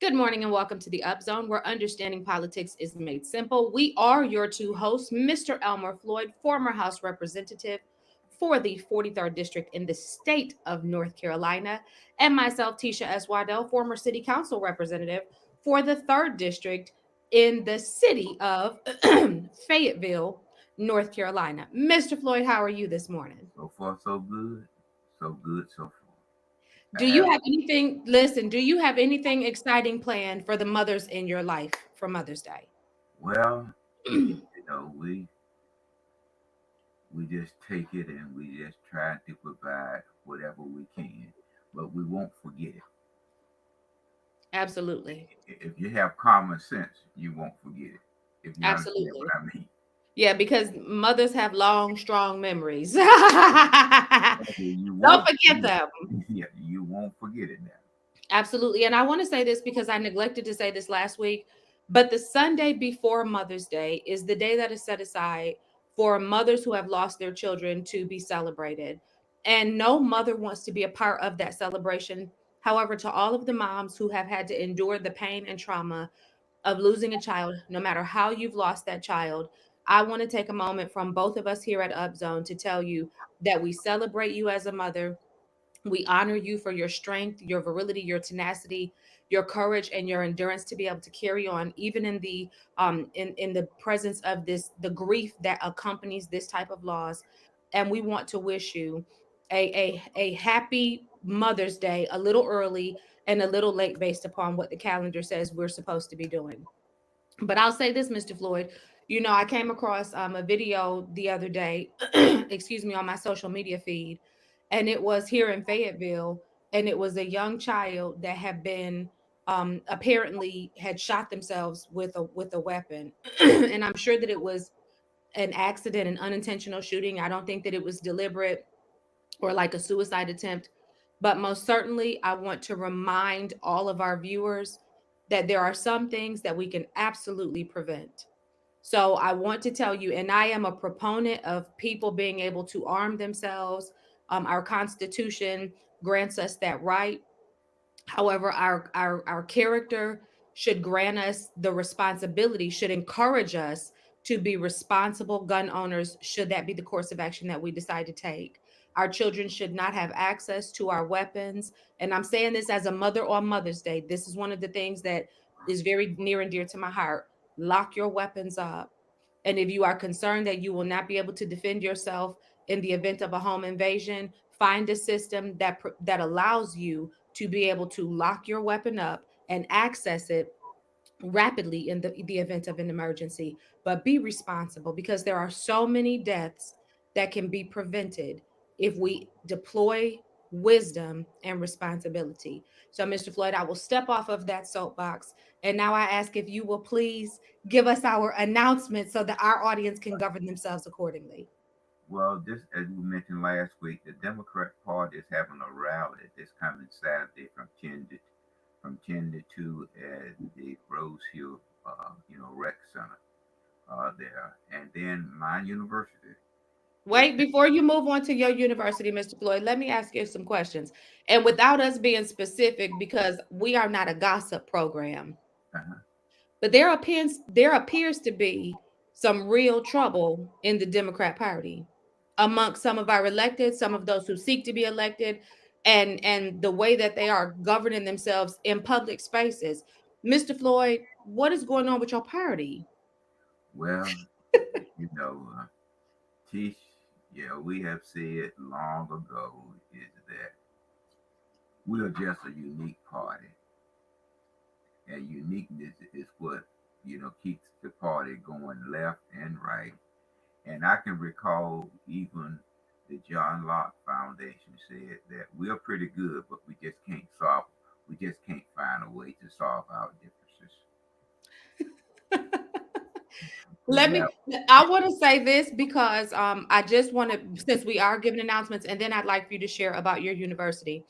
Good morning and welcome to the Up Zone, where understanding politics is made simple. We are your two hosts, Mr. Elmer Floyd, former House Representative for the 43rd District in the state of North Carolina, and myself, Tisha S. Waddell, former City Council Representative for the 3rd District in the city of Fayetteville, North Carolina. Mr. Floyd, how are you this morning? So far, so good. So good so far. Do I you have, have anything, listen, do you have anything exciting planned for the mothers in your life for Mother's Day? well, we just take it and we just try to provide whatever we can, but we won't forget it. Absolutely. If you have common sense, you won't forget it. If you understand what Absolutely. I mean. Yeah, because mothers have long, strong memories. You Don't won't forget forget them. it. Yeah, you won't forget it now. Absolutely. And I want to say this because I neglected to say this last week, but the Sunday before Mother's Day is the day that is set aside for mothers who have lost their children to be celebrated. And no mother wants to be a part of that celebration. However, to all of the moms who have had to endure the pain and trauma of losing a child, no matter how you've lost that child, I want to take a moment from both of us here at Upzone to tell you that we celebrate you as a mother. We honor you for your strength, your virility, your tenacity, your courage, and your endurance to be able to carry on, even in the in the presence of the grief that accompanies this type of loss. And we want to wish you a happy Mother's Day, a little early and a little late based upon what the calendar says we're supposed to be doing. But I'll say this, Mr. Floyd. You know, I came across a video the other day, excuse me, on my social media feed, and it was here in Fayetteville, and it was a young child that had been apparently had shot themselves with a weapon, and I'm sure that it was an accident, an unintentional shooting. I don't think that it was deliberate or like a suicide attempt. But most certainly, I want to remind all of our viewers that there are some things that we can absolutely prevent. So I want to tell you, and I am a proponent of people being able to arm themselves. Our Constitution grants us that right. However, our character should grant us the responsibility, should encourage us to be responsible gun owners, should that be the course of action that we decide to take. Our children should not have access to our weapons. And I'm saying this as a mother on Mother's Day. This is one of the things that is very near and dear to my heart. Lock your weapons up. And if you are concerned that you will not be able to defend yourself in the event of a home invasion, find a system that allows you to be able to lock your weapon up and access it rapidly in the event of an emergency. But be responsible because there are so many deaths that can be prevented if we deploy wisdom and responsibility. So, Mr. Floyd, I will step off of that soapbox. And now I ask if you will please give us our announcement so that our audience can govern themselves accordingly. Well, this, as we mentioned last week, the Democrat Party is having a rally this coming Saturday from 10 to 2 at the Rosehill, rec center there, and then my university is. Wait, before you move on to your university, Mr. Floyd, let me ask you some questions. And without us being specific, because we are not a gossip program, Uh-huh. but there appears to be some real trouble in the Democrat Party amongst some of our elected, some of those who seek to be elected, and the way that they are governing themselves in public spaces. Mr. Floyd, what is going on with your party? Well, you know, Tish, yeah, we have said long ago is that we are just a unique party, and uniqueness is what keeps the party going left and right. And I can recall even the John Locke Foundation said that we are pretty good, but we just can't find a way to solve our differences. We Let me have, I want to say this because I just want to, since we are giving announcements, and then I'd like for you to share about your university.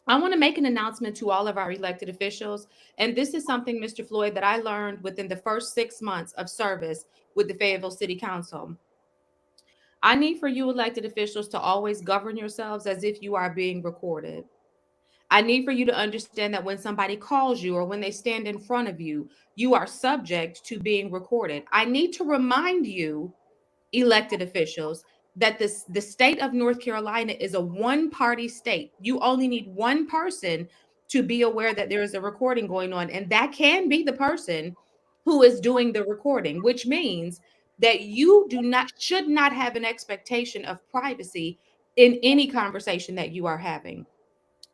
I want to make an announcement to all of our elected officials. And this is something, Mr. Floyd, that I learned within the first 6 months of service with the Fayetteville City Council. I need for you elected officials to always govern yourselves as if you are being recorded. I need for you to understand that when somebody calls you or when they stand in front of you, you are subject to being recorded. I need to remind you, elected officials, that the state of North Carolina is a one party state. You only need one person to be aware that there is a recording going on, and that can be the person who is doing the recording, which means that you do not should not have an expectation of privacy in any conversation that you are having.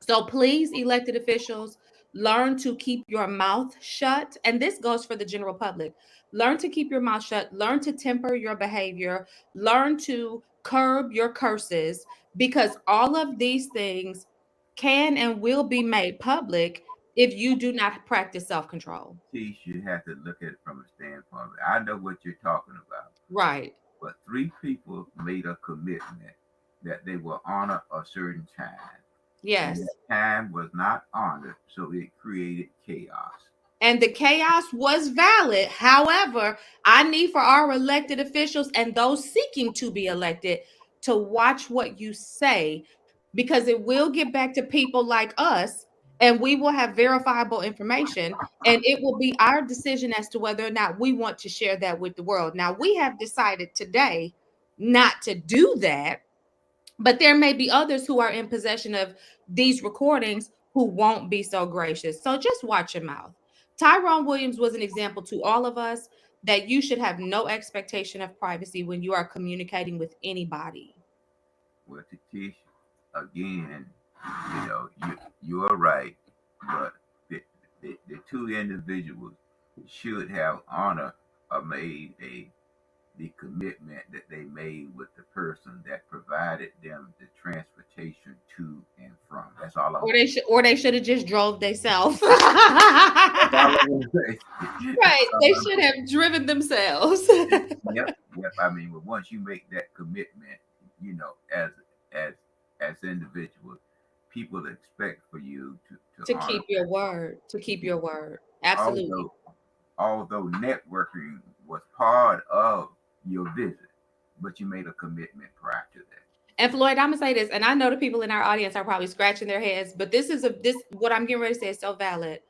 So please, elected officials, learn to keep your mouth shut. And this goes for the general public. Learn to keep your mouth shut, learn to temper your behavior, learn to curb your curses, because all of these things can and will be made public if you do not practice self control. Teach, you have to look at it from a standpoint. I know what you're talking about, Right. but three people made a commitment that they will honor a certain time, and Yes. that time was not honored, so it created chaos. And the chaos was valid. However, I need for our elected officials and those seeking to be elected to watch what you say, because it will get back to people like us, and we will have verifiable information, and it will be our decision as to whether or not we want to share that with the world. Now, we have decided today not to do that, but there may be others who are in possession of these recordings who won't be so gracious. So just watch your mouth. Tyrone Williams was an example to all of us that you should have no expectation of privacy when you are communicating with anybody. Well, to teach again, you are right, but the two individuals should have honor or made a the commitment that they made with the person that provided them the transportation to and from. That's all I'm gonna say. Or they should have just drove themselves. That's all I'm gonna say. Right. That's all They I'm should have driven themselves. Yep, yep. I mean, but once you make that commitment, you know, as as individuals, people expect for you to To honor keep your that. word. To To keep keep your word. Absolutely. although although networking was part of your visit, but you made a commitment prior to that. And Floyd, I'm gonna say this, and I know the people in our audience are probably scratching their heads, but this what I'm getting ready to say is so valid.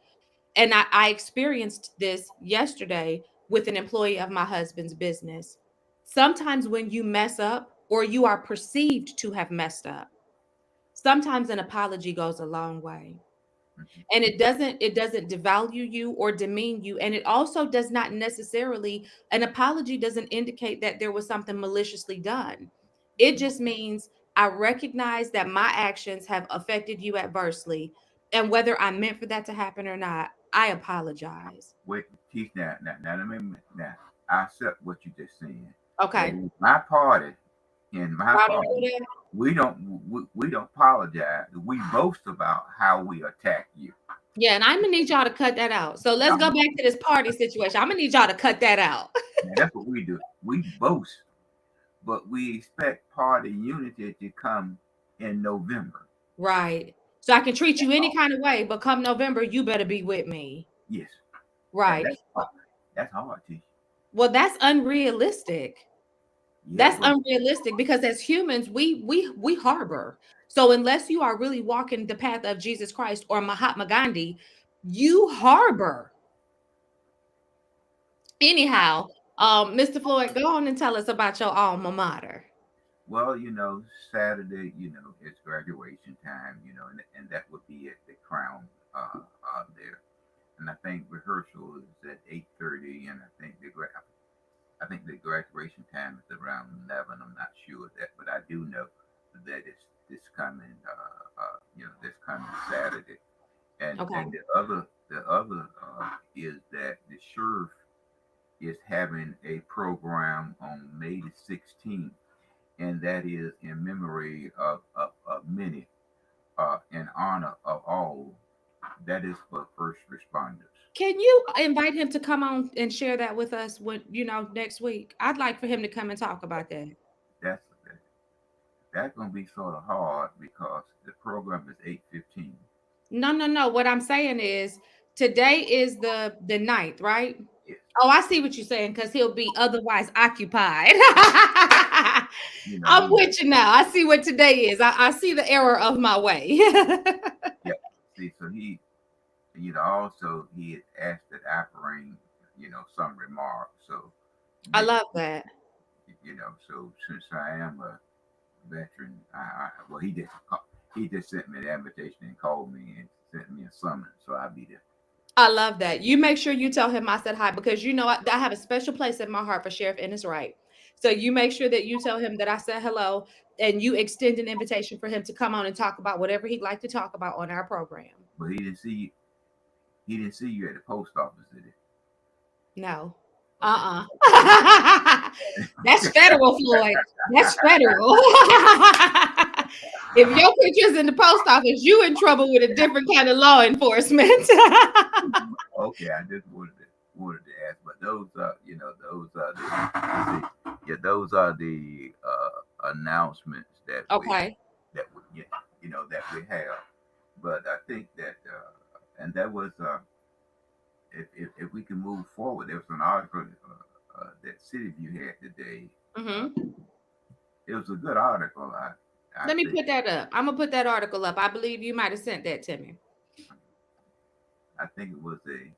And I experienced this yesterday with an employee of my husband's business. Sometimes when you mess up or you are perceived to have messed up, sometimes an apology goes a long way. Mhm. And it doesn't devalue you or demean you, and it also does not necessarily, an apology doesn't indicate that there was something maliciously done. It just means I recognize that my actions have affected you adversely, and whether I meant for that to happen or not, I apologize. Wait, teach now. Let me now. I accept what you just said, but Okay. in my party, in my Proud to party, do that. we don't apologize. We boast about how we attack you. Yeah, and I'm gonna need y'all to cut that out. So let's go Now, back to this party situation. I'm gonna need y'all to cut that out. now that's what we do. We boast, but we expect party unity to come in November. Right. So I can treat you any kind of way, but come November, you better be with me. Yes, and Right. that's hard, teach. Well, that's unrealistic. Yeah, That's but unrealistic because as humans, we harbor. So unless you are really walking the path of Jesus Christ or Mahatma Gandhi, you harbor. Anyhow, Mr. Floyd, go on and tell us about your alma mater. well, Saturday, it's graduation time, and that would be at the Crown there. And I think rehearsal is at 8:30, and I think the graduation time is around 11. I'm not sure of that, but I do know that it's this coming Saturday. And Okay. the other is that the sheriff is having a program on May the 16th, and that is in memory of many, in honor of all. That is for first responders. Can you invite him to come on and share that with us next week? I'd like for him to come and talk about that. That's that's gonna be sort of hard because the program is 8:15. No, no, no. What I'm saying is today is the ninth, right? Yes, Oh, I see what you're saying because he'll be otherwise occupied. you know I'm he with you now. I see what today is. I see the error of my way. yeah see, so also he had asked that I bring, some remarks. So I make love that. so since I am a veteran, well, he just sent me the invitation and called me and sent me a summons, so I'll be there. I love that. You make sure you tell him I said hi because I have a special place in my heart for Sheriff Ennis Wright. So you make sure that you tell him that I said hello and you extend an invitation for him to come on and talk about whatever he'd like to talk about on our program. But he didn't see you at the post office, did he? No. Okay. That's federal, Floyd. That's federal. If your picture's in the post office, you in trouble with a different kind of law enforcement. Okay, I just wanted to ask, but those are the announcements that we Okay. that we that we have. But I think that and that was if we can move forward. There was an article that City View had today. Uh, Hmm. it was a good article. I Let me think put that up. I'm gonna put that article up. I believe you might have sent that to me. I think it was a.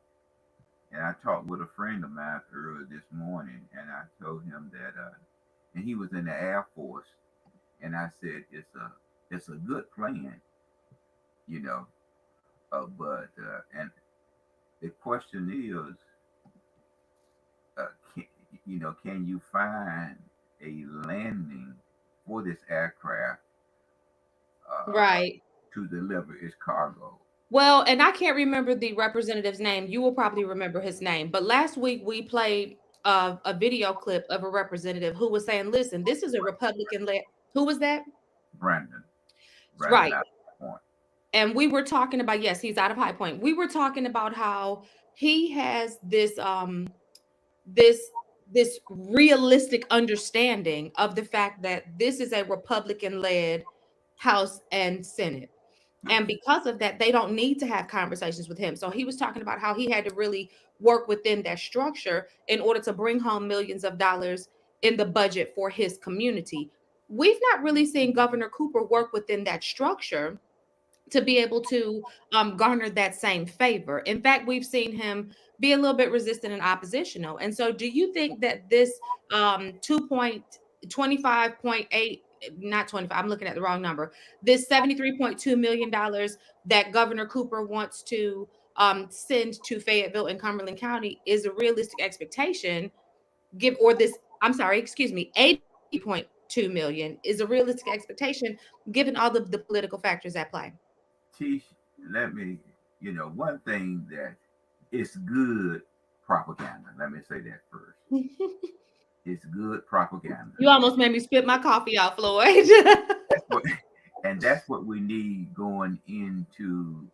And I talked with a friend of mine earlier this morning, and I told him that, and he was in the Air Force, and I said it's a good plan, you know, but the question is, can, can you find a landing for this aircraft Right. to deliver its cargo? Well, and I can't remember the representative's name. You will probably remember his name. But last week we played a video clip of a representative who was saying, "Listen, this is a Republican led." Who was that? Brandon, Brandon, Right. out point. And we were talking about, yes, he's out of High Point. We were talking about how he has this this realistic understanding of the fact that this is a Republican led House and Senate. And because of that, they don't need to have conversations with him. So he was talking about how he had to really work within that structure in order to bring home millions of dollars in the budget for his community. We've not really seen Governor Cooper work within that structure to be able to garner that same favor. In fact, we've seen him be a little bit resistant and oppositional. And so, do you think that this 2.25.8, not 25, I'm looking at the wrong number, this $73.2 million that Governor Cooper wants to send to Fayetteville and Cumberland County is a realistic expectation? Give or this, I'm sorry, excuse me, 80.2 million is a realistic expectation given all the political factors at play. Teach, let me, one thing that it's good propaganda. Let me say that first. It's good propaganda. You almost made me spit my coffee out, Floyd. That's what, and that's what we need going into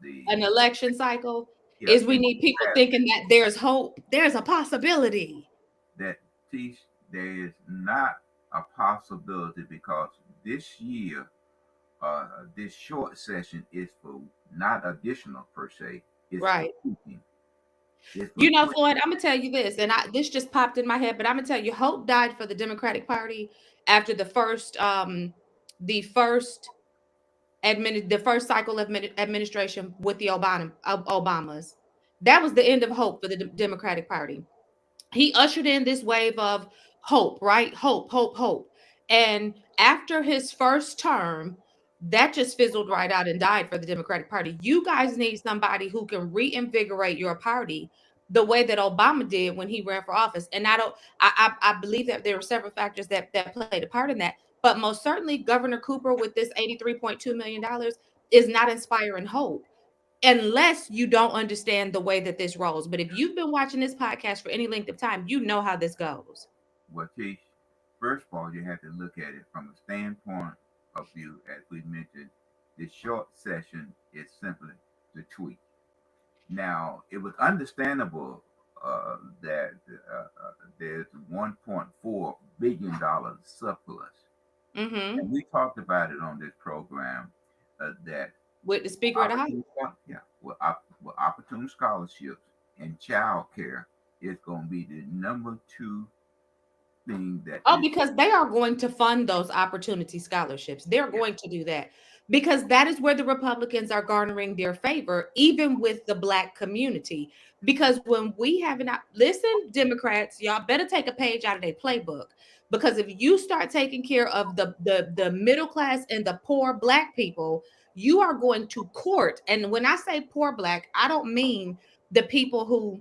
the An election cycle yeah is we in need people class thinking that there's hope, there's a possibility. that teach there is not a possibility because this year this short session is for not additional per se. It's for Right. tweaking. It's for You know, tweaking. Floyd, I'm gonna tell you this, and this just popped in my head, but I'm gonna tell you, hope died for the Democratic Party after the first the first cycle of administration with the Obamas. That was the end of hope for the Democratic Party. He ushered in this wave of hope, right? Hope, hope, hope. And after his first term, that just fizzled right out and died for the Democratic Party. You guys need somebody who can reinvigorate your party the way that Obama did when he ran for office. And I don't, I believe that there were several factors that played a part in that. But most certainly, Governor Cooper with this $83.2 million is not inspiring hope unless you don't understand the way that this rolls. But if you've been watching this podcast for any length of time, you know how this goes. Well, Tish, first of all, you have to look at it from a standpoint of view, as we mentioned. The short session is simply the tweak. Now, it was understandable that there's $1.4 billion surplus. Hmm. And we talked about it on this program that With the Speaker of the House. opportune, yeah, well, opportune scholarships and child care is going to be the number two thing that Oh, this because they are going to fund those opportunity scholarships. They're yeah, going to do that. because that is where the Republicans are garnering their favor, even with the Black community. Because when we have an listen, Democrats, y'all better take a page out of their playbook. Because if you start taking care of the middle class and the poor Black people, you are going to court. And when I say poor Black, I don't mean the people who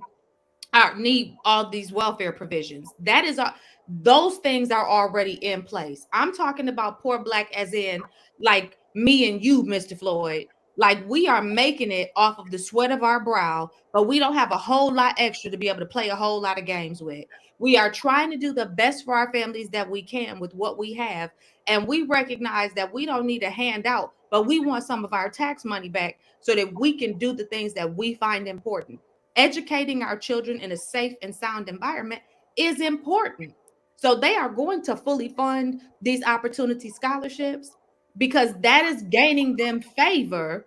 need all these welfare provisions. That is those things are already in place. I'm talking about poor Black as in like me and you, Mr. Floyd. Like we are making it off of the sweat of our brow, but we don't have a whole lot extra to be able to play a whole lot of games with. We are trying to do the best for our families that we can with what we have. And we recognize that we don't need a handout, but we want some of our tax money back so that we can do the things that we find important. Educating our children in a safe and sound environment is important. So they are going to fully fund these opportunity scholarships because that is gaining them favor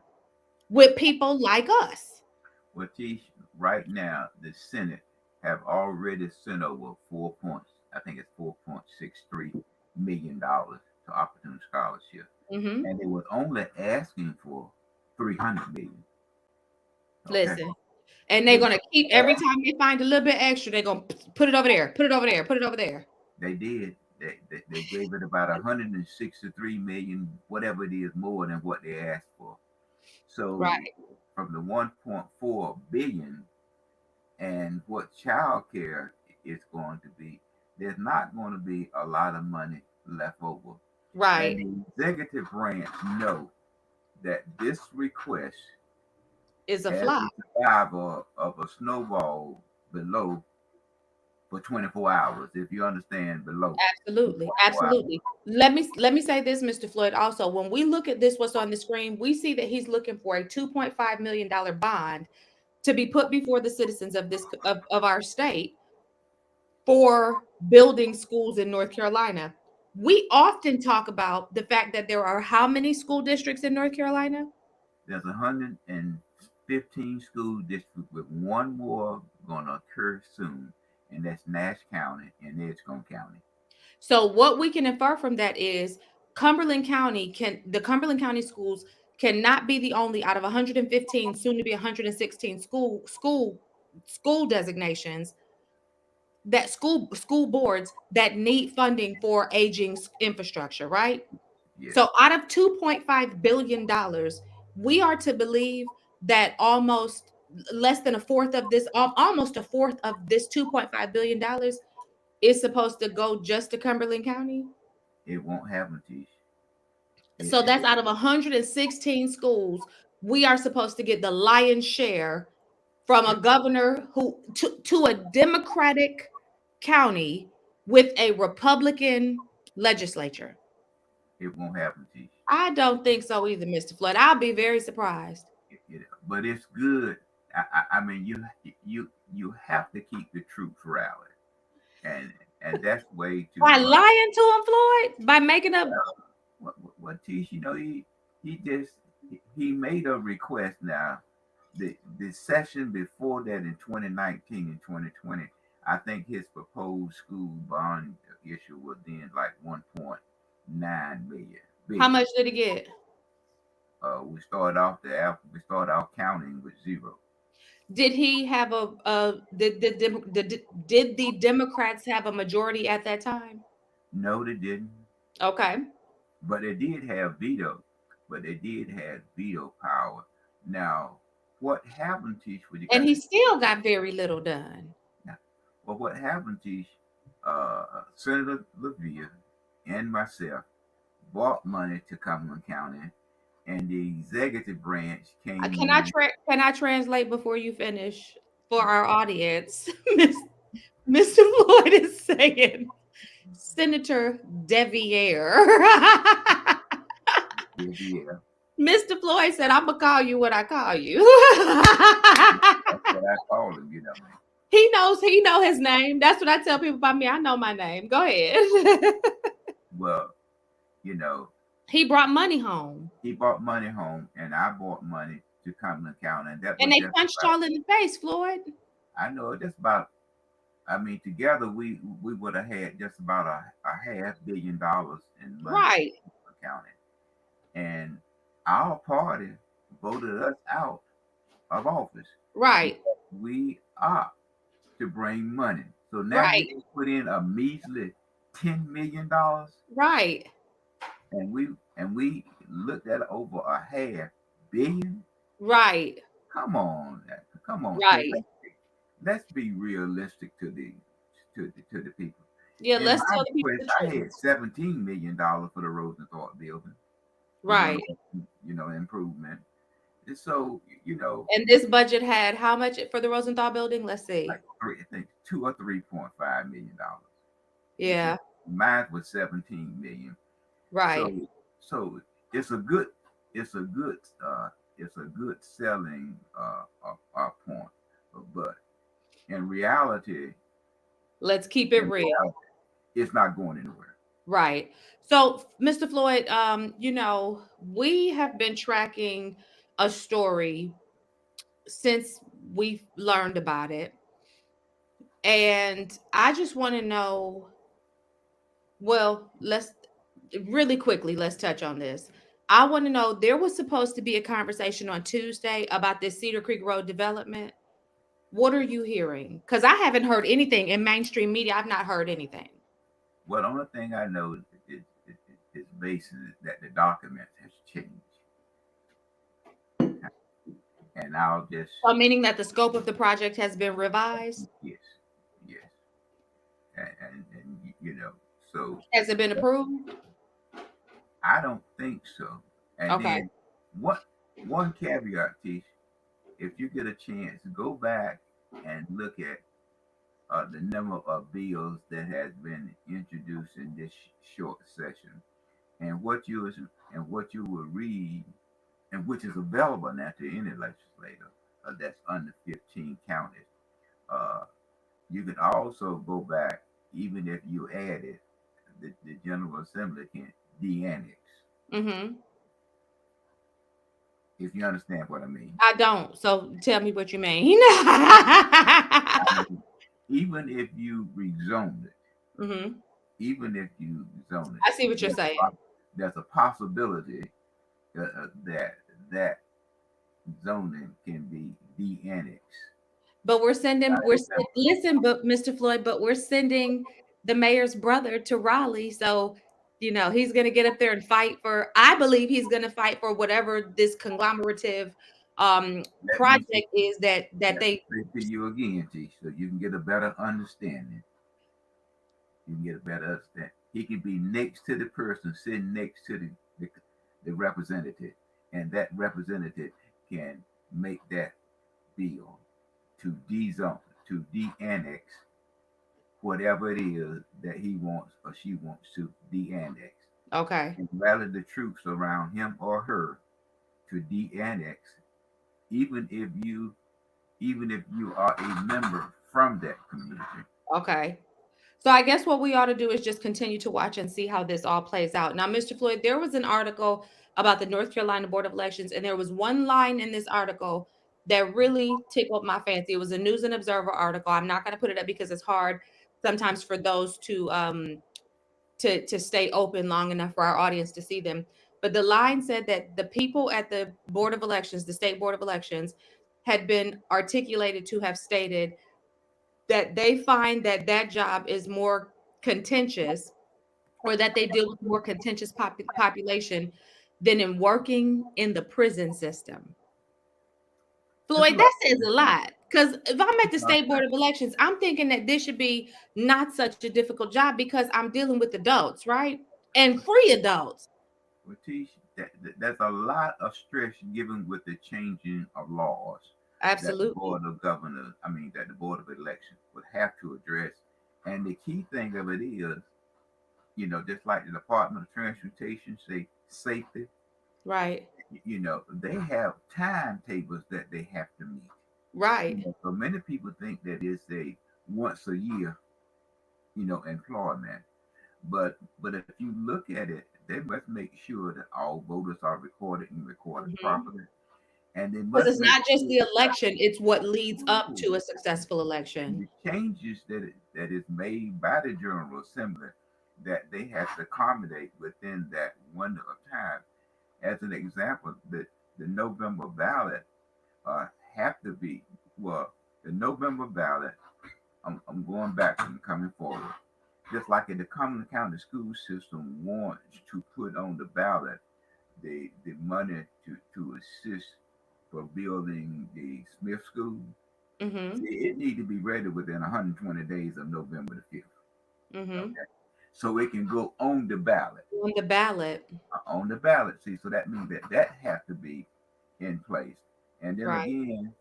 with people like us. Well, Tish, right now the Senate have already sent over 4 points. I think it's $4.63 million to Opportunity Scholarship, Hmm. and they was only asking for 300 million. Okay, Listen, and they're they going to keep every time they find a little bit extra, they're going to put it over there, put it over there, put it over there. they did. They gave it about 163 million, whatever it is, more than what they asked for. So Right, from the 1.4 billion and what child care is going to be, there's not going to be a lot of money left over. And right. the executive branch know that this request Is a has flop. the survival of a snowball below for 24 hours. If you understand, below for Absolutely, 24 hours. absolutely. Let me say this, Mr. Floyd. Also, when we look at this, what's on the screen, we see that he's looking for a $2.5 million bond to be put before the citizens of of our state for building schools in North Carolina. We often talk about the fact that there are how many school districts in North Carolina? There's 115 school districts with one more going to occur soon, and that's Nash County and Edgecombe County. So what we can infer from that is the Cumberland County schools cannot be the only out of 115, soon to be 116 school designations that school boards that need funding for aging infrastructure, right? Yes, So out of $2.5 billion, we are to believe that almost less than a fourth of this, almost a fourth of this $2.5 billion is supposed to go just to Cumberland County. it won't happen, Tish. So It that's out of 116 schools. We are supposed to get the lion's share from a it governor who to a Democratic county with a Republican legislature. it won't happen, Tish. I don't think so either, Mr. Flood. I'll be very surprised. But it's good. I mean, you have to keep the troops rallied, and that's way to By lying to him, Floyd, by making up. what Tish. He just he made a request now. The session before that in 2019 and 2020, I think his proposed school bond issue was then like 1.9 How billion. much did he get? We started off counting with zero. Did he have did the Democrats have a majority at that time? No, they didn't. Okay. But they did have veto. But they did have veto power. Now, what happened, Tish? What you And got he to still got very little done. now? Well, what happened, Tish? Senator Levere and myself bought money to Cumberland County, and the executive branch came in. Can I translate before you finish for our audience? Mr. Floyd is saying Senator Deviere. Yeah, Mr. Floyd said, I'm gonna call you what I call you. that's what I call him. He know his name. That's what I tell people about me. I know my name. Go ahead. Well, you know, He brought money home. he brought money home, and I bought money to Cumberland County, and that And was they just punched about. y'all in the face, Floyd. I know just about. I mean, together we would have had just about a $500 million in money Right. for county. And our party voted us out of office Right. because we are to bring money. So now you Right. can put in a measly $10 million, Right. and we looked at over a half billion. Right. Come on, come on, kid. Right. Let's be realistic to the people. Yeah, In let's my tell the people request, the I truth. had $17 million for the Rosenthal building. Right. Improvement. And so And this budget had how much for the Rosenthal building? Let's see. like three, I think 2 or 3.5 million dollars. You see, Yeah. mine was 17 million. Right. So it's a good it's a good uh it's a good selling point, but in reality, Let's keep it in real. reality, it's not going anywhere. Right. So, Mr. Floyd, we have been tracking a story since we've learned about it. And I just want to know, well, let's really quickly, let's touch on this. I want to know there was supposed to be a conversation on Tuesday about this Cedar Creek Road development. What are you hearing? Because I haven't heard anything in mainstream media. I've not heard anything. Well, the only thing I know is basically that the document has changed, and I'll just So, meaning that the scope of the project has been revised? yes, yes, and so Has it been approved? I don't think so. And Okay. then what? One caveat, Tish, if you get a chance, go back and look at the number of bills that has been introduced in this short session, and what you will read, and which is available now to any legislator that's under 15 counties. Uh, you can also go back, even if you add it, the General Assembly can de-annex, Mm-hmm. if you understand what I mean. I don't. So tell me what you mean. I mean, even if you rezone it, Mm-hmm. even if you zone it, I see what you're there's saying. there's a possibility that that zoning can be de-annexed. But listen, By but Mr. Floyd, but we're sending the mayor's brother to Raleigh. So, he's gonna get up there and fight for, I believe he's gonna fight for whatever this conglomerative let me say, project is that let me they say to you again, T, so you can get a better understanding. You can get a better understanding. He can be next to the person sitting next to the representative, and that representative can make that bill to de-zone, to de-annex whatever it is that he wants or she wants to de-annex, okay. and rally the troops around him or her to de-annex, even if you even if you are a member from that community. Okay. So I guess what we ought to do is just continue to watch and see how this all plays out. Now, Mr. Floyd, there was an article about the North Carolina Board of Elections, and there was one line in this article that really tickled my fancy. It was a News and Observer article. I'm not going to put it up because it's hard sometimes for those to stay open long enough for our audience to see them. But the line said that the people at the Board of Elections, the state Board of Elections, had been articulated to have stated that they find that job is more contentious, or that they deal with more contentious population than in working in the prison system. There's a Floyd, lot. that says a lot. Because if I'm at the Of state board of elections, I'm thinking that this should be not such a difficult job because I'm dealing with adults, right? And free adults. Well, Tish, there's a lot of stress given with the changing of laws that the Absolutely. Board of Governors, I mean, that the Board of Elections would have to address. And the key thing of it is, just like the Department of Transportation say safety, Right. they have timetables that they have to meet. Right. So many people think that it's a once a year, employment. But if you look at it, they must make sure that all voters are recorded and recorded Mhm. properly, and they Because must it's make not just sure the election, it's what leads up that to a successful election. the changes that is made by the General Assembly, that they have to accommodate within that window of time. As an example, the November ballot uh, have to be, well, the November ballot, I'm going back and coming forward. Just like in the Cumberland County school system wants to put on the ballot the money to assist for building the Smith School, Mm-hmm. it need to be ready within 120 days of November the 5th. Mm-hmm. Okay. So it can go on the ballot. On the ballot. On the ballot. See, so that means that has to be in place. And then Right. again,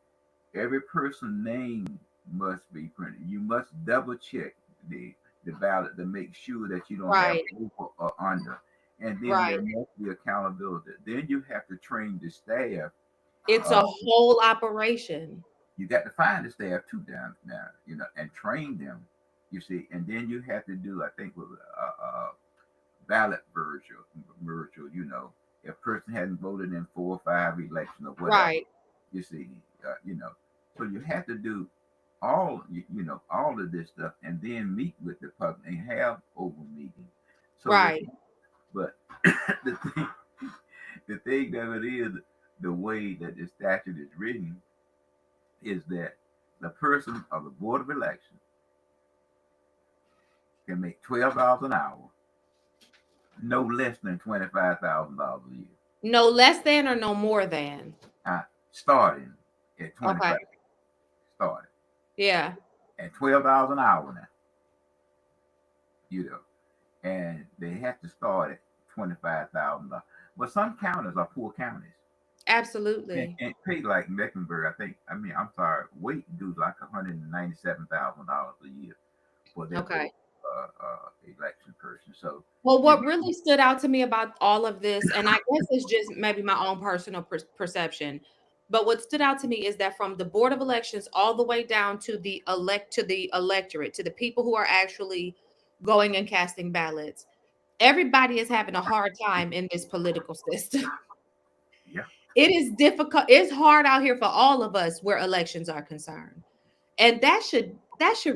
every person's name must be printed. You must double check the the ballot to make sure that you don't have Right. over or under. And then Right. there must be accountability. Then you have to train the staff. It's a Uh, whole operation. you got to find the staff too down now, and train them. You see, and then you have to do, I think, with ballot virtual. If a person hadn't voted in 4 or 5 elections or whatever, Right. you see, so you have to do all of this stuff, and then meet with the public and have open meetings. So that, Right. but the thing, the thing of it is, the way that the statute is written is that the person of the board of election can make $12 an hour, no less than $25,000 a year, No less than or no more than. starting at Okay. 25, starting Yeah. at $12 an hour now, you know, and they have to start at $25,000. But some counties are poor counties Absolutely. and pay like Mecklenburg. I'm sorry, Wait do like $197,000 a year for their Okay. board election person. So Well, you what really stood out to me about all of this, and I guess it's just maybe my own personal perception, but what stood out to me is that from the Board of Elections all the way down to the electorate, to the people who are actually going and casting ballots, everybody is having a hard time in this political system. yeah, It is difficult. It's hard out here for all of us where elections are concerned. And that should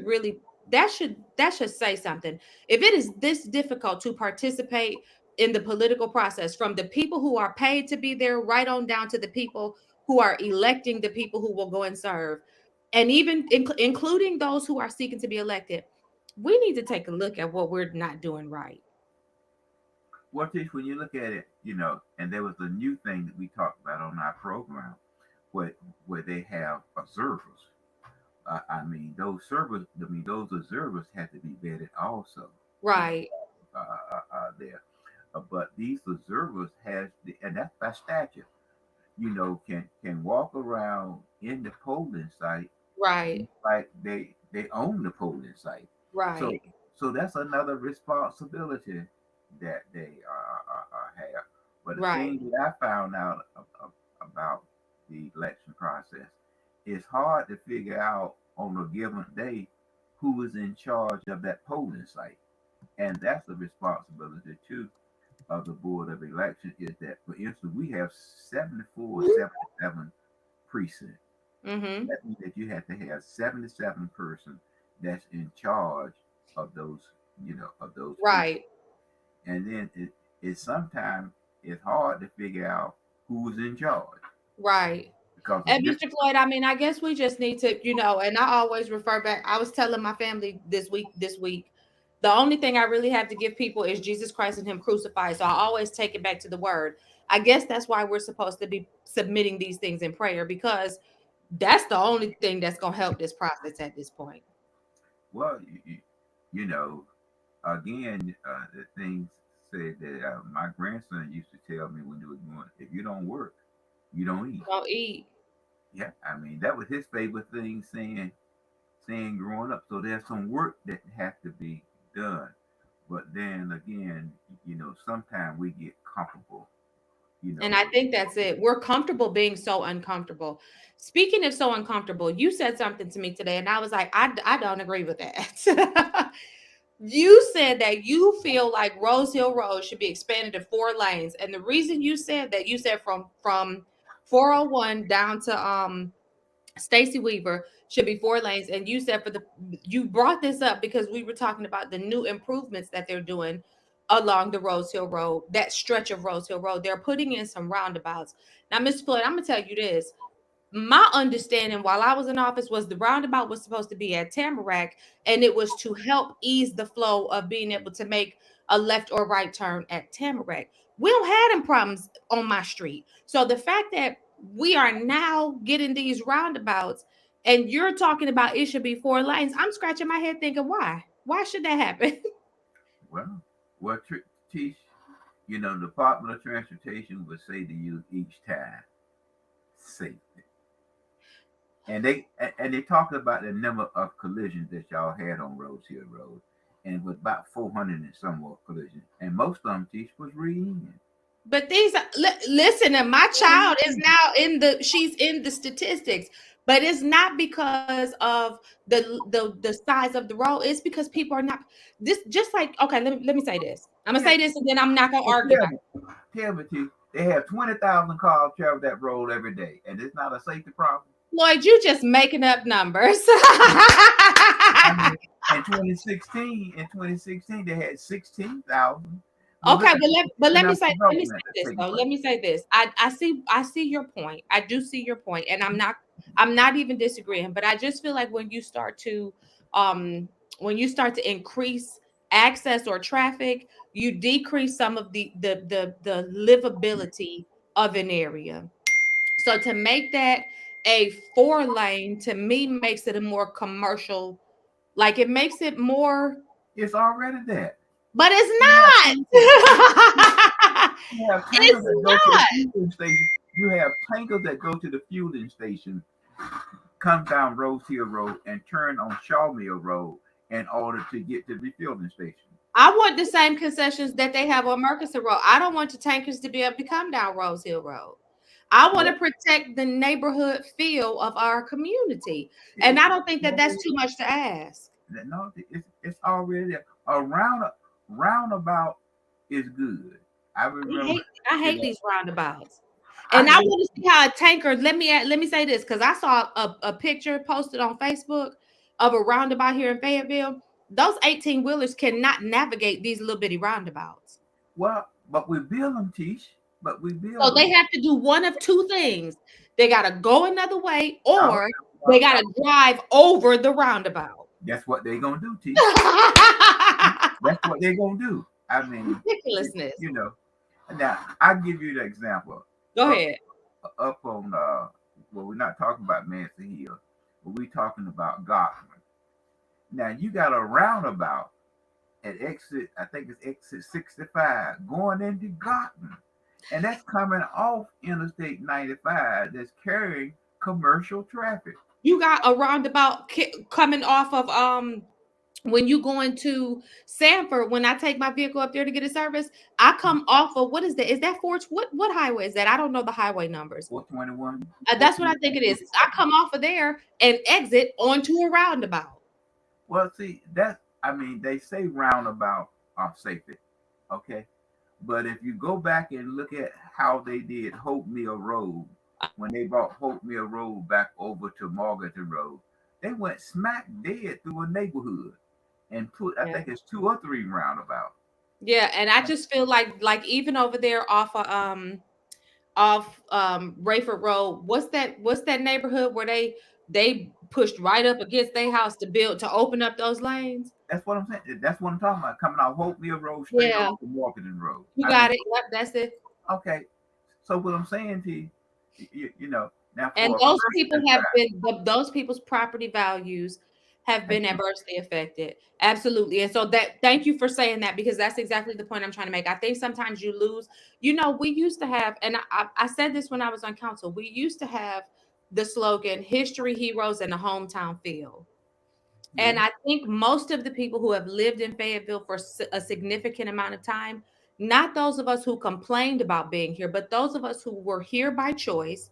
really that should say something. If it is this difficult to participate in the political process, from the people who are paid to be there right on down to the people who are electing the people who will go and serve, and even including those who are seeking to be elected, we need to take a look at what we're not doing right. well, Tish, when you look at it, and there was a new thing that we talked about on our program, where where they have observers. Those observers have to be vetted also. You know, Right. there. But these observers and that's by statute. Can walk around in the polling site Right. like they own the polling site. So Right. so that's another responsibility that they have. But the Right. thing that I found out about the election process, it's hard to figure out on a given day who is in charge of that polling site, and that's a responsibility too of the board of election. Is that, for instance, we have 74, 77 precincts. Mhm. That means that you have to have 77 person that's in charge of those precincts. Right. And then it sometimes it's hard to figure out who's in charge Right. because of And different. Mr. Floyd, I mean, I guess we just need to, and I always refer back. I was telling my family this week, the only thing I really have to give people is Jesus Christ and Him crucified. So I always take it back to the word. I guess that's why we're supposed to be submitting these things in prayer, because that's the only thing that's going to help this process at this point. Well, you know, again, the things said that my grandson used to tell me when he was going, if you don't work, you don't eat. Don't eat. Yeah, I mean that was his favorite thing saying growing up. So there's some work that has to be done. But then again, sometimes we get comfortable. You And know, I think that's it. We're comfortable being so uncomfortable. Speaking of so uncomfortable, you said something to me today, and I was like, I don't agree with that. You said that you feel like Rosehill Road should be expanded to 4 lanes, and the reason you said that, you said from 401 down to Stacy Weaver should be 4 lanes, and you said you brought this up because we were talking about the new improvements that they're doing along the Rosehill Road, that stretch of Rosehill Road. They're putting in some roundabouts. Now, Mr. Floyd, I'm gonna tell you this. My understanding while I was in office was the roundabout was supposed to be at Tamarack, and it was to help ease the flow of being able to make a left or right turn at Tamarack. We don't have them problems on my street. So the fact that we are now getting these roundabouts and you're talking about it should be 4 lanes, I'm scratching my head thinking, why? Why should that happen? Well, well, Tish, the Department of Transportation would say to you each time, safety. And they talked about the number of collisions that y'all had on Rosehill Road, and it was about 400 and some more collisions, and most of them, Tish, was reunion. But these are, listen, and my child is now she's in the statistics, but it's not because of the size of the road. It's because people are not this just like okay. Let me say this. I'm gonna Yeah, say this, and then I'm not gonna but argue about it. tell me, Tish, they have 20,000 cars travel that road every day, and it's not a safety problem. Floyd, you just making up numbers. I mean, in 2016, they had 16,000. But look Okay, at but the let me economic say development that's this taking though. place. Let me say this. I see your point. I do see your point, and I'm not even disagreeing. But I just feel like um when you start to increase access or traffic, you decrease some of the livability of an area. So to make that a 4 lane to me makes it a more commercial, like it makes it more, It's already that. but You have it's tankers. not. You have tankers It's that go to the not. fueling station. You have tankers that go to the fueling station, come down Rose Hill Road, and turn on Shaw Mill Road in order to get to the refueling station. I want the same concessions that they have on Murchison Road. I don't want the tankers to be able to come down Rosehill Road. I want to Well, protect the neighborhood feel of our community. And it, I it's don't think that that's already too much to ask. no, it's already there. A roundabout is good. I We remember, hate I you hate know, these roundabouts. I And I hate. want to see how a tanker, let me say this because I saw a picture posted on Facebook of a roundabout here in Fayetteville. Those 18 wheelers cannot navigate these little bitty roundabouts. Well, but we build them, Tish. But we build So they them. have to do one of two things. They got to go another way Oh, or they got no. to drive over the roundabout. That's what they're gonna do, Tish. That's what they're gonna do. I mean, Ridiculousness. you know. Now I give you the example. Go Up ahead. up on well, we're not talking about Manson Hill, but we're talking about Gotham. Now you got a roundabout at exit, I think it's exit 65, going into Gotham. And that's coming off Interstate 95 that's carrying commercial traffic. You got a roundabout coming off of when you going to Sanford, when I take my vehicle up there to get a service, I come off of what is that? Is that Fort? What highway is that? I don't know the highway numbers. 421, That's what I think it is. I come off of there and exit onto a roundabout. Well, see, that I mean, they say roundabout are safety, okay? But if you go back and look at how they did Hope Mill Road, when they brought Hope Mill Road back over to Morganton Road, they went smack dead through a neighborhood and put, I Yeah. think it's two or three roundabouts. Yeah, and I just feel like even over there off Rayford Road, what's that neighborhood where they pushed right up against their house to build to open up those lanes? That's what I'm saying. That's what I'm talking about. Coming out Hope Mill Road straight Yeah, over to Morganton Road. you I mean, got it. Yep, that's it. okay. So what I'm saying to you, now And for a those person people that's have driving, been those people's property values have that's been adversely affected. Absolutely. And so that thank you for saying that because that's exactly the point I'm trying to make. I think sometimes you lose, we used to have, and I said this when I was on council, we used to have the slogan history heroes and the hometown feel. And yeah. I think most of the people who have lived in Fayetteville for a significant amount of time, not those of us who complained about being here, but those of us who were here by choice.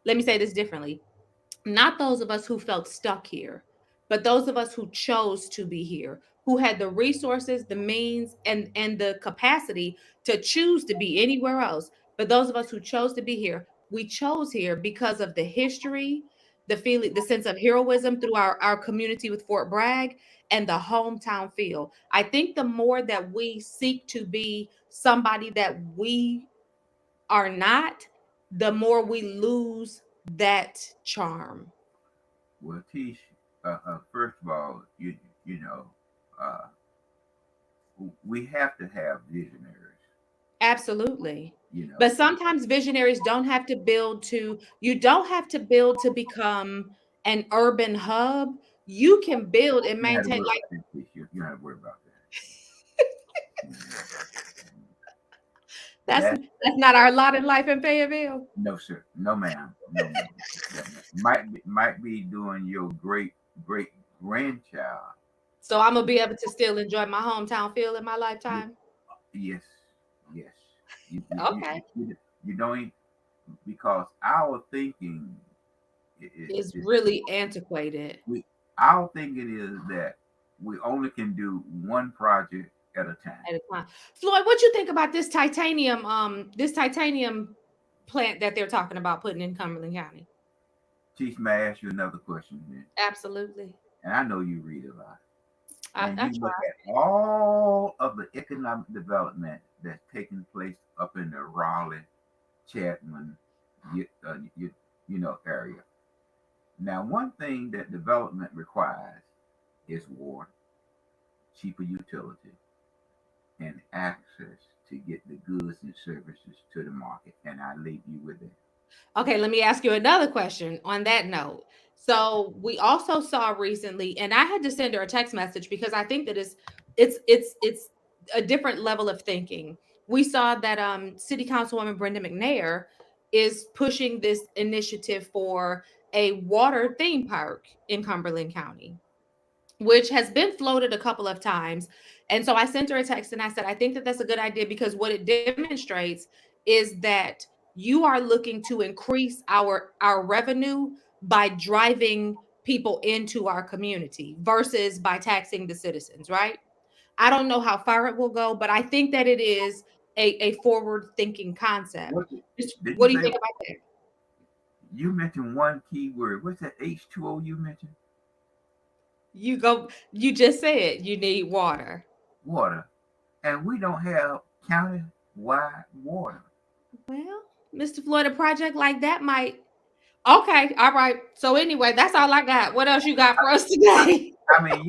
Let me say this differently, not those of us who felt stuck here, but those of us who chose to be here, who had the resources, the means, and the capacity to choose to be anywhere else. But those of us who chose to be here, we chose here because of the history, the feeling, the sense of heroism through our community with Fort Bragg and the hometown feel. I think the more that we seek to be somebody that we are not, the more we lose that charm. Well, Tish, first of all, you know, uh, we have to have visionaries. Absolutely. You know, But sometimes visionaries don't have to build to, you don't have to build to become an urban hub. You can build and you don't have to maintain worry like about that, Tish. You don't have to worry about that. that's not our lot in life in Fayetteville. No, sir. No, ma'am. No, ma'am. No, ma'am. Might be doing your great grandchild. So I'm gonna be able to still enjoy my hometown feel in my lifetime. Yes, yes. You you you, Okay. you, you don't because our thinking Is is really antiquated we our thinking is that we only can do one project at a time. at a time. Floyd, what you think about this titanium plant that they're talking about putting in Cumberland County? Teach may I ask you another question then, Absolutely. and I know you read a lot, and I you try. look at all of the economic development that's taking place up in the Raleigh, Chatman, you, area. Now, one thing that development requires is water, cheaper utility, and access to get the goods and services to the market. And I leave you with it. Okay, let me ask you another question on that note. So we also saw recently, and I had to send her a text message because I think that it's a different level of thinking. We saw that City Councilwoman Brenda McNair is pushing this initiative for a water theme park in Cumberland County, which has been floated a couple of times. And so I sent her a text and I said, I think that that's a good idea because what it demonstrates is that you are looking to increase our revenue by driving people into our community versus by taxing the citizens, right? I don't know how far it will go, but I think that it is a forward thinking concept. What did What you do you say? think about that? You mentioned one key word. What's that H2O you mentioned? You just said you need water. Water. And we don't have county wide water. Well, Mr. Floyd, a project like that might. Okay, all right. So anyway, that's all I got. What else you got for us today? I mean,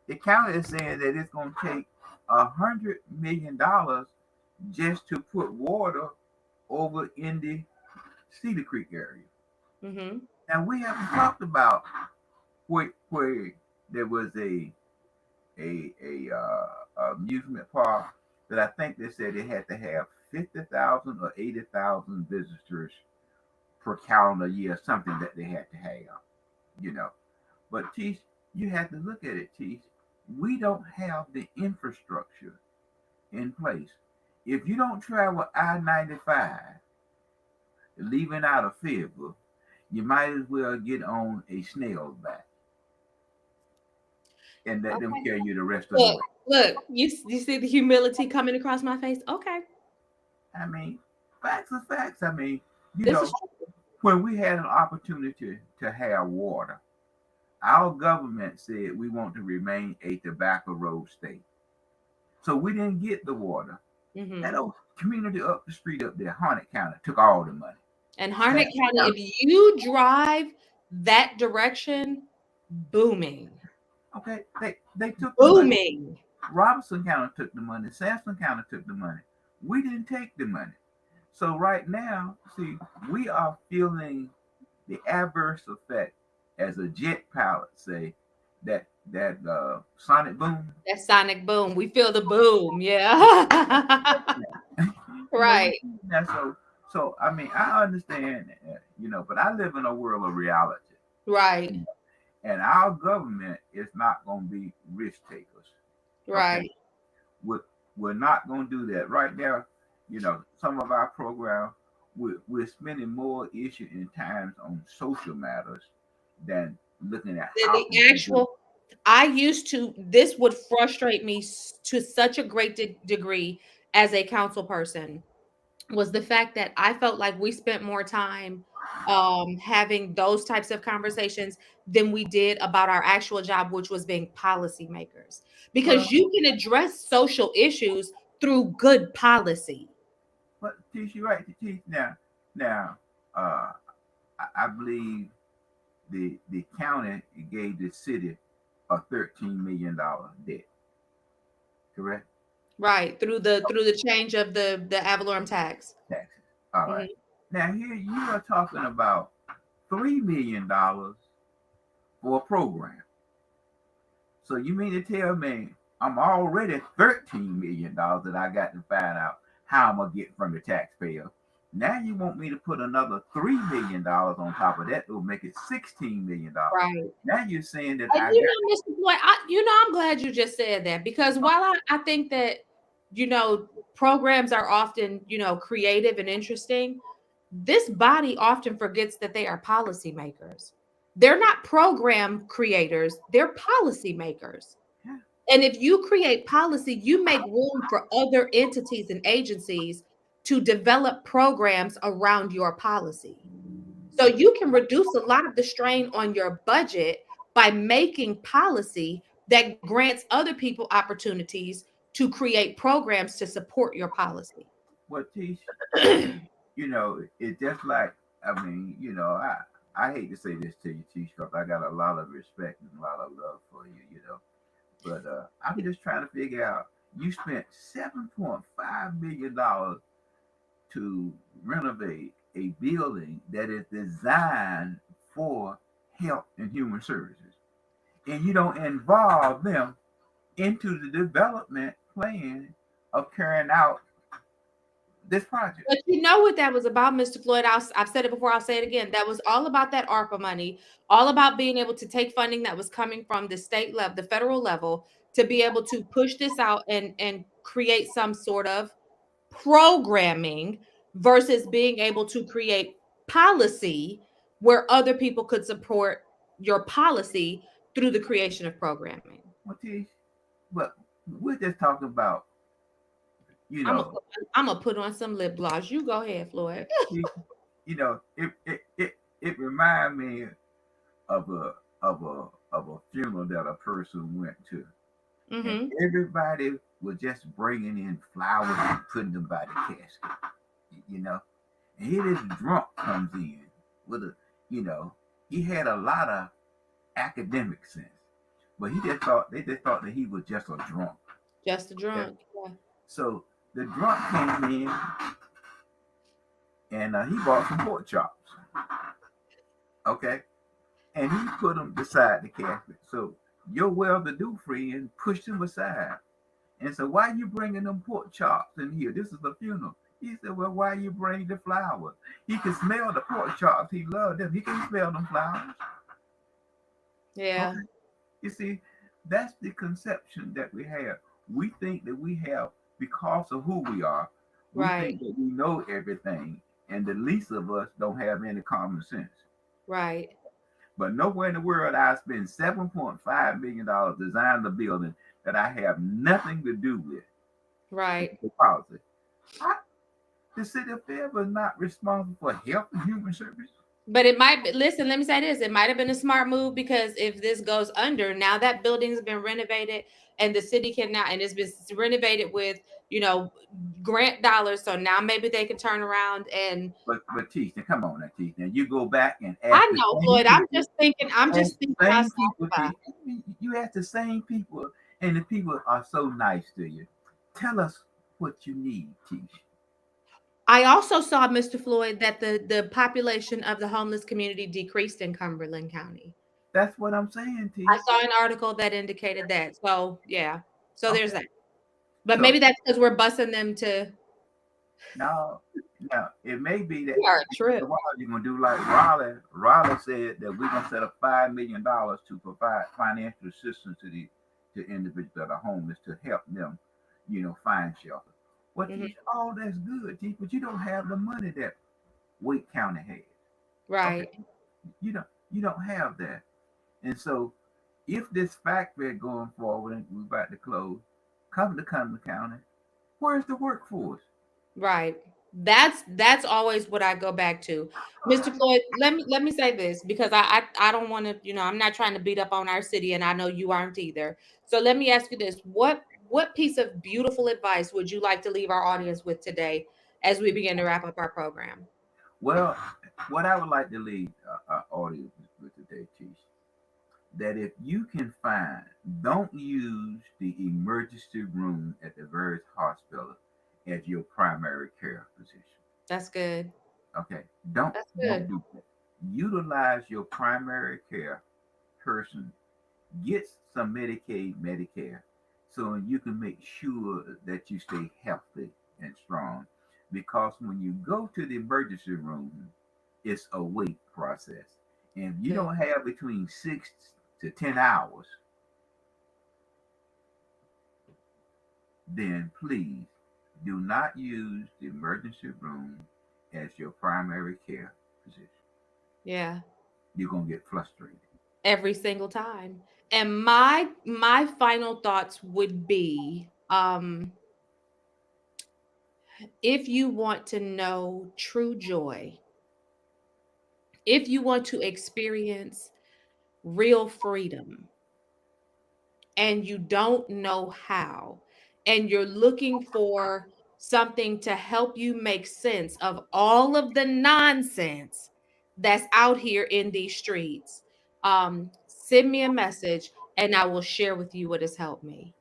the county is saying that it's going to take $100 million just to put water over in the Cedar Creek area. Mm-hmm. Now we haven't talked about where there was a amusement park that I think they said it had to have 50,000 or 80,000 visitors per calendar year, something that they had to have, you know. But Teach, you have to look at it, Teach. We don't have the infrastructure in place. If you don't travel I-95, leaving out of Fayetteville, you might as well get on a snail's back and let them Okay. carry you the rest of the Look, way. you see the humility coming across my face. Okay, I mean, facts are facts. I mean, you this is know, true. when we had an opportunity to have water, our government said we want to remain a tobacco road state. So we didn't get the water. Mm-hmm. That old community up the street up there, Harnett County, took all the money. And Harnett Sampson County, County, if you drive that direction, booming, okay, they took the money. booming. Robinson County took the money. Sampson County took the money. We didn't take the money. So right now, see, we are feeling the adverse effect as a jet pilot say that sonic boom. That sonic boom. We feel the boom. Yeah. We're Right. feeling that. So I mean, I understand, but I live in a world of reality, Right. and our government is not going to be risk takers. Okay, Right. we're, we're not going to do that right now. Some of our programs we're spending more issue and times on social matters than looking at The, how the we can do. actual, I used to, this would frustrate me to such a great degree as a council person, was the fact that I felt like we spent more time having those types of conversations than we did about our actual job, which was being policymakers. Well, Because you can address social issues through good policy. but teach you right to teach now. Uh, I believe the county gave the city a $13 million debt. Correct. Right, through the change of the ad valorem tax. Taxes. All right. Mhm. Now here you are talking about $3 million for a program. So you mean to tell me I'm already $13 million that I got to find out how I'm gonna get from the taxpayer? Now you want me to put another $3 million on top of that, to make it $16 million. Right. Now you're saying that And I you got know, Mr. Floyd, I'm glad you just said that because while I think that, programs are often, creative and interesting, this body often forgets that they are policymakers. They're not program creators, they're policymakers. yeah, And if you create policy, you make room for other entities and agencies to develop programs around your policy. So you can reduce a lot of the strain on your budget by making policy that grants other people opportunities to create programs to support your policy. what teach it's just like, I mean, I hate to say this to you, Teach, because I got a lot of respect and a lot of love for you. But I'm just trying to figure out. You spent $7.5 million to renovate a building that is designed for health and human services, and you don't involve them into the development plan of carrying out this project. But you know what that was about, Mr. Floyd? I've said it before, I'll say it again. That was all about that ARPA money, all about being able to take funding that was coming from the state level, the federal level, to be able to push this out and create some sort of programming versus being able to create policy where other people could support your policy through the creation of programming. Well, Tish, but we're just talking about, you I'm gonna know, put, I'm gonna put on some lip gloss. You go ahead, Floyd. Tish, it reminds me of a funeral that a person went to, and Hmm. everybody was just bringing in flowers and putting them by the casket, you know. And here this drunk comes in with you know, he had a lot of academic sense, but they just thought that he was just a drunk. Just a Okay? drunk. Yeah. So the drunk came in and he bought some pork chops. Okay, and he put them beside the casket. So your well-to-do friend pushed him aside and said, "Why you bringing them pork chops in here? This is a funeral." He said, "Well, why you bring the flowers? He can smell the pork chops. He loved them. He can smell them flowers." Yeah. Okay, you see, that's the conception that we have. We think that we have, because of who we are, we think Right. that we know everything, and the least of us don't have any common sense. Right. But nowhere in the world I spend $7.5 million designing a building that I have nothing to do with. Right. The policy. I, the city of Fayetteville is not responsible for health and human service. But it might be, listen, let me say this. It might have been a smart move because if this goes under, now that building's been renovated and the city can now, and it's been renovated with, you know, grant dollars. So now maybe they can turn around and But Teach, now come on now, Teach. Now you go back and ask I the know, same Floyd. people, I'm and just thinking same outside people, the box. Teach. You ask the same people, and the people are so nice to you. Tell us what you need, Teach. I also saw, Mr. Floyd, that the population of the homeless community decreased in Cumberland County. That's what I'm saying, I Teach. saw an article that indicated that. So yeah. So there's Okay. that. But maybe So that's because we're busing them to now, it may be that we are a a trip. while you're gonna do like Raleigh. Raleigh said that we're gonna set up $5 million to provide financial assistance to individuals that are homeless to help them, find shelter. What Hmm. all that's good, Teach, but you don't have the money that Wake County has. Okay, Right. you don't have that, and so if this factory going forward and we're about to close, come to Cumberland County, where's the workforce? Right. That's always what I go back to. Mr. Floyd, let me say this because I don't want to, I'm not trying to beat up on our city and I know you aren't either. So let me ask you this. What piece of beautiful advice would you like to leave our audience with today as we begin to wrap up our program? Well, what I would like to leave our audience with today, Tish, that if you can find, don't use the emergency room at the various hospital as your primary care physician. That's good. Okay, don't That's don't good. do that. Utilize your primary care person. Get some Medicaid, Medicare, so you can make sure that you stay healthy and strong. Because when you go to the emergency room, it's a wait process. And if you Good. don't have between 6 to 10 hours, then please do not use the emergency room as your primary care physician. Yeah. You're gonna get frustrated. Every single time. And my final thoughts would be if you want to know true joy, if you want to experience real freedom and you don't know how, and you're looking for something to help you make sense of all of the nonsense that's out here in these streets, send me a message and I will share with you what has helped me.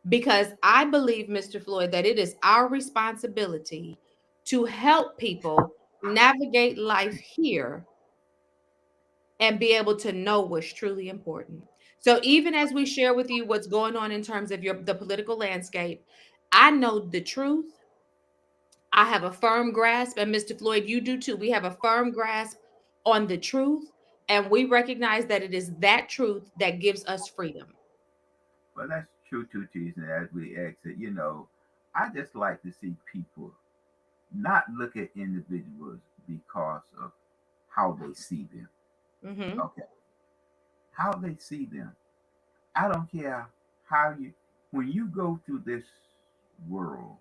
Because I believe, Mr. Floyd, that it is our responsibility to help people navigate life here and be able to know what's truly important. So even as we share with you what's going on in terms of the political landscape, I know the truth. I have a firm grasp, and Mr. Floyd, you do too. We have a firm grasp on the truth, and we recognize that it is that truth that gives us freedom. Well, that's true too, Tees. And as we exit, I just like to see people not look at individuals because of how they see them. Hmm. Okay, how they see them. I don't care how you, when you go to this world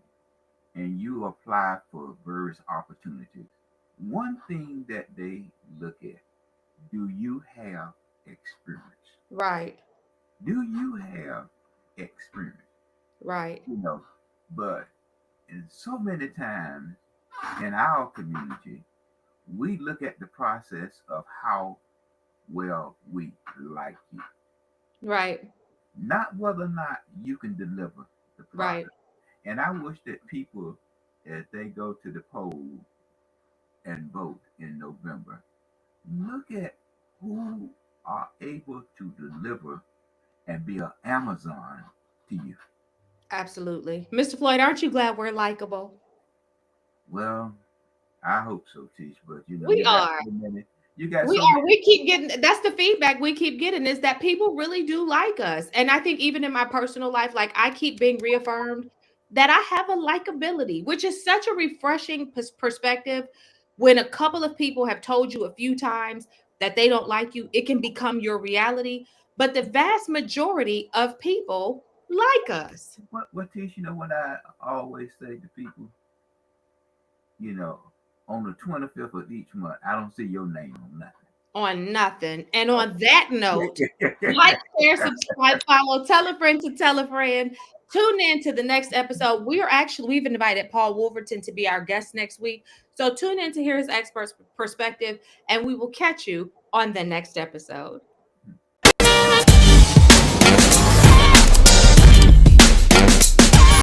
and you apply for various opportunities, one thing that they look at, do you have experience? Right, Do you have experience? right, You know, but and so many times in our community, we look at the process of how well we like you, right, not whether or not you can deliver the right, product. And I wish that people, as they go to the poll and vote in November, look at who are able to deliver and be an Amazon to you. absolutely. Mr. Floyd, aren't you glad we're likable? Well, I hope so, Tish. But We you got are. so many. You got We so many. are. We keep getting that's the feedback we keep getting is that people really do like us. And I think even in my personal life, like I keep being reaffirmed that I have a likability, which is such a refreshing perspective. When a couple of people have told you a few times that they don't like you, it can become your reality. But the vast majority of people like us. What Tish? What I always say to people. You know, on the 25th of each month, I don't see your name on nothing. On nothing. And on that note, Okay. like, share, subscribe, follow, tell a friend to tell a friend. Tune in to the next episode. We've invited Paul Wolverton to be our guest next week. So tune in to hear his expert perspective, and we will catch you on the next episode.